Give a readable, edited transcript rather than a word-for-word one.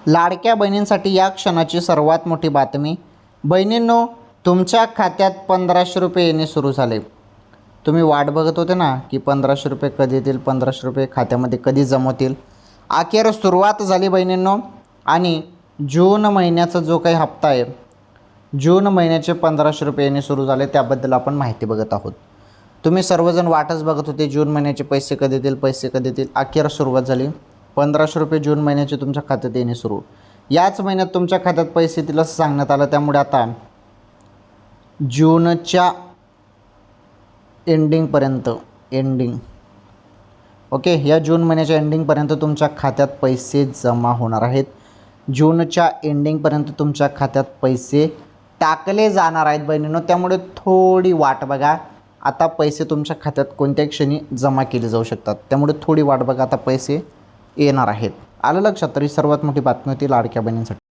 लाडक्या बहिणींसाठी या क्षणाची सर्वात मोठी बातमी. बहिणींनो, तुमच्या खात्यात 1500 रुपये येणे सुरू झाले. तुम्ही वाट बघत होते ना की 1500 रुपये कधी येतील, 1500 रुपये खात्यामध्ये कधी जमवतील. अखेर सुरुवात झाली बहिणींनो. आणि जून महिन्याचा जो काही हप्ता आहे, जून महिन्याचे 1500 रुपये येणे सुरू झाले, त्याबद्दल आपण माहिती बघत आहोत. तुम्ही सर्वजण वाटच बघत होते जून महिन्याचे पैसे कधी येतील, पैसे कधी येतील. अखेर सुरुवात झाली. 1500 रुपये जून महिन्याचे तुमच्या खात्यात येणे सुरू. याच महिन्यात तुमच्या खात्यात पैसे येतील असं सांगण्यात आलं. त्यामुळे आता जूनच्या एंडिंगपर्यंत ओके, या जून महिन्याच्या एंडिंगपर्यंत तुमच्या खात्यात पैसे जमा होणार आहेत. जूनच्या एंडिंगपर्यंत तुमच्या खात्यात पैसे टाकले जाणार आहेत बहिणींनो. त्यामुळे थोडी वाट बघा. आता पैसे तुमच्या खात्यात कोणत्याही क्षणी जमा केले जाऊ शकतात. त्यामुळे थोडी वाट बघा, आता पैसे येणार आहेत. आलं लक्षात? तरी सर्वात मोठी बातमी होती लाडक्या बहिणींसाठी.